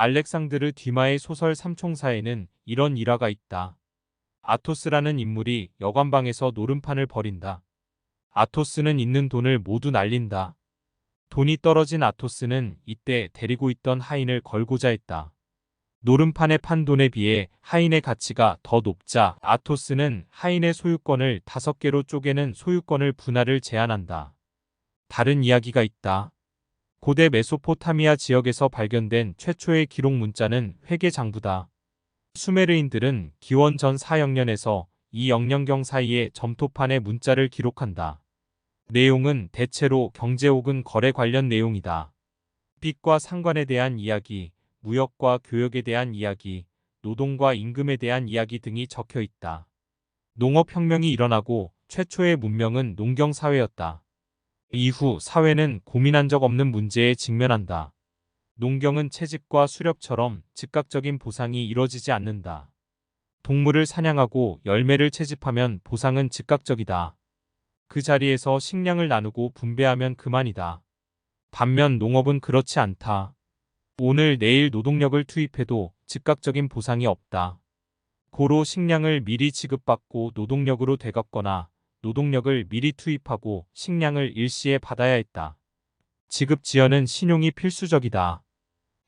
알렉상드르 듀마의 소설 삼총사에는 이런 일화가 있다. 아토스라는 인물이 여관방에서 노름판을 벌인다. 아토스는 있는 돈을 모두 날린다. 돈이 떨어진 아토스는 이때 데리고 있던 하인을 걸고자 했다. 노름판에 판 돈에 비해 하인의 가치가 더 높자 아토스는 하인의 소유권을 5개로 쪼개는 소유권을 분할을 제안한다. 다른 이야기가 있다. 고대 메소포타미아 지역에서 발견된 최초의 기록 문자는 회계장부다. 수메르인들은 기원 전 4영년에서 2영년경 사이에 점토판에 문자를 기록한다. 내용은 대체로 경제 혹은 거래 관련 내용이다. 빚과 상관에 대한 이야기, 무역과 교역에 대한 이야기, 노동과 임금에 대한 이야기 등이 적혀 있다. 농업혁명이 일어나고 최초의 문명은 농경사회였다. 이후 사회는 고민한 적 없는 문제에 직면한다. 농경은 채집과 수렵처럼 즉각적인 보상이 이뤄지지 않는다. 동물을 사냥하고 열매를 채집하면 보상은 즉각적이다. 그 자리에서 식량을 나누고 분배하면 그만이다. 반면 농업은 그렇지 않다. 오늘 내일 노동력을 투입해도 즉각적인 보상이 없다. 고로 식량을 미리 지급받고 노동력으로 되갚거나 노동력을 미리 투입하고 식량을 일시에 받아야 했다. 지급 지연은 신용이 필수적이다.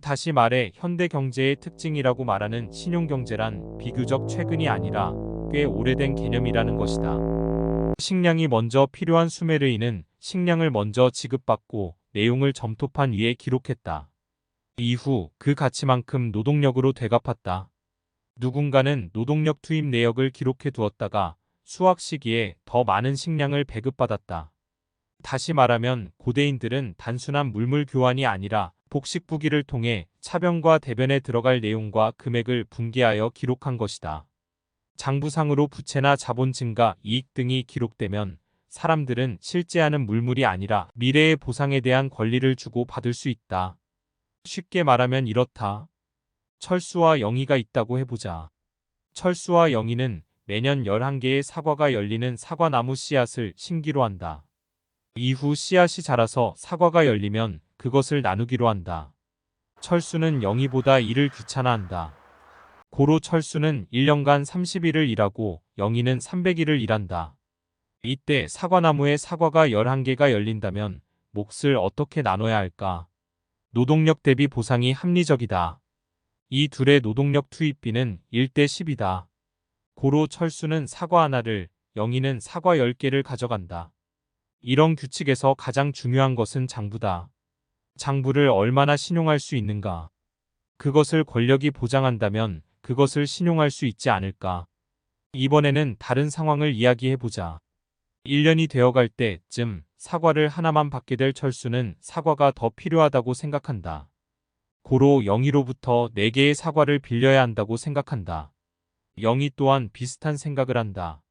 다시 말해 현대 경제의 특징이라고 말하는 신용경제란 비교적 최근이 아니라 꽤 오래된 개념이라는 것이다. 식량이 먼저 필요한 수메르인은 식량을 먼저 지급받고 내용을 점토판 위에 기록했다. 이후 그 가치만큼 노동력으로 되갚았다. 누군가는 노동력 투입 내역을 기록해 두었다가 수확 시기에 더 많은 식량을 배급받았다. 다시 말하면 고대인들은 단순한 물물 교환이 아니라 복식부기를 통해 차변과 대변에 들어갈 내용과 금액을 분기하여 기록한 것이다. 장부상으로 부채나 자본 증가, 이익 등이 기록되면 사람들은 실제하는 물물이 아니라 미래의 보상에 대한 권리를 주고 받을 수 있다. 쉽게 말하면 이렇다. 철수와 영희가 있다고 해보자. 철수와 영희는 매년 11개의 사과가 열리는 사과나무 씨앗을 심기로 한다. 이후 씨앗이 자라서 사과가 열리면 그것을 나누기로 한다. 철수는 영희보다 일을 귀찮아한다. 고로 철수는 1년간 30일을 일하고 영희는 300일을 일한다. 이때 사과나무에 사과가 11개가 열린다면 몫을 어떻게 나눠야 할까? 노동력 대비 보상이 합리적이다. 이 둘의 노동력 투입비는 1대 10이다. 고로 철수는 사과 하나를, 영희는 사과 10개를 가져간다. 이런 규칙에서 가장 중요한 것은 장부다. 장부를 얼마나 신용할 수 있는가? 그것을 권력이 보장한다면 그것을 신용할 수 있지 않을까? 이번에는 다른 상황을 이야기해보자. 1년이 되어갈 때쯤 사과를 하나만 받게 될 철수는 사과가 더 필요하다고 생각한다. 고로 영희로부터 4개의 사과를 빌려야 한다고 생각한다. 영희 또한 비슷한 생각을 한다.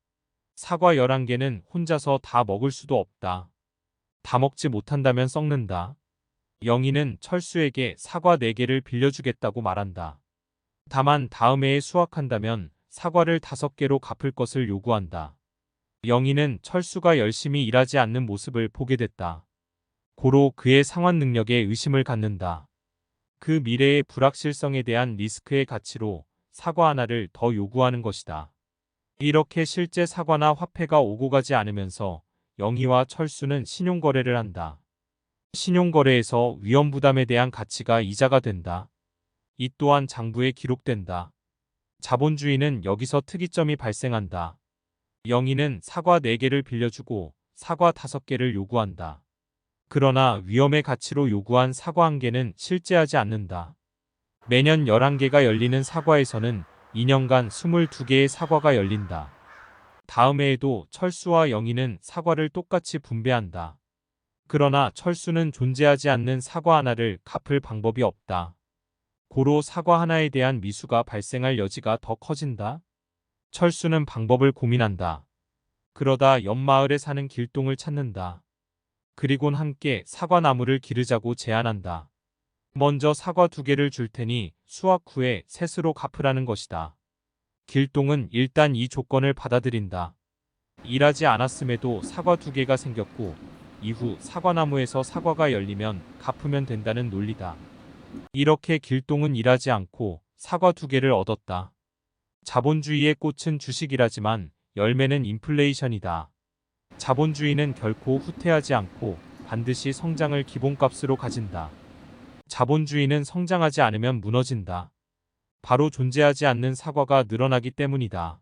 사과 11개는 혼자서 다 먹을 수도 없다. 다 먹지 못한다면 썩는다. 영희는 철수에게 사과 4개를 빌려주겠다고 말한다. 다만 다음 해에 수확한다면 사과를 5개로 갚을 것을 요구한다. 영희는 철수가 열심히 일하지 않는 모습을 보게 됐다. 고로 그의 상환 능력에 의심을 갖는다. 그 미래의 불확실성에 대한 리스크의 가치로 사과 하나를 더 요구하는 것이다. 이렇게 실제 사과나 화폐가 오고 가지 않으면서 영희와 철수는 신용거래를 한다. 신용거래에서 위험부담에 대한 가치가 이자가 된다. 이 또한 장부에 기록된다. 자본주의는 여기서 특이점이 발생한다. 영희는 사과 4개를 빌려주고 사과 5개를 요구한다. 그러나 위험의 가치로 요구한 사과 1개는 실제하지 않는다. 매년 11개가 열리는 사과에서는 2년간 22개의 사과가 열린다. 다음 해에도 철수와 영희는 사과를 똑같이 분배한다. 그러나 철수는 존재하지 않는 사과 하나를 갚을 방법이 없다. 고로 사과 하나에 대한 미수가 발생할 여지가 더 커진다. 철수는 방법을 고민한다. 그러다 옆 마을에 사는 길동을 찾는다. 그리곤 함께 사과나무를 기르자고 제안한다. 먼저 사과 2개를 줄 테니 수확 후에 셋으로 갚으라는 것이다. 길동은 일단 이 조건을 받아들인다. 일하지 않았음에도 사과 2개가 생겼고 이후 사과나무에서 사과가 열리면 갚으면 된다는 논리다. 이렇게 길동은 일하지 않고 사과 2개를 얻었다. 자본주의의 꽃은 주식이라지만 열매는 인플레이션이다. 자본주의는 결코 후퇴하지 않고 반드시 성장을 기본값으로 가진다. 자본주의는 성장하지 않으면 무너진다. 바로 존재하지 않는 사과가 늘어나기 때문이다.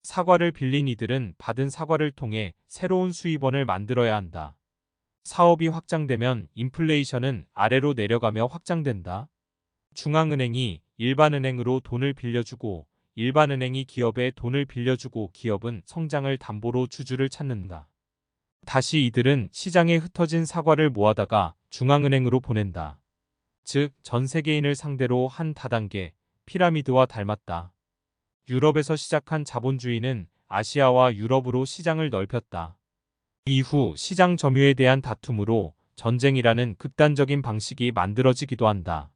사과를 빌린 이들은 받은 사과를 통해 새로운 수입원을 만들어야 한다. 사업이 확장되면 인플레이션은 아래로 내려가며 확장된다. 중앙은행이 일반은행으로 돈을 빌려주고 일반은행이 기업에 돈을 빌려주고 기업은 성장을 담보로 주주를 찾는다. 다시 이들은 시장에 흩어진 사과를 모아다가 중앙은행으로 보낸다. 즉, 전 세계인을 상대로 한 다단계 피라미드와 닮았다. 유럽에서 시작한 자본주의는 아시아와 유럽으로 시장을 넓혔다. 이후 시장 점유에 대한 다툼으로 전쟁이라는 극단적인 방식이 만들어지기도 한다.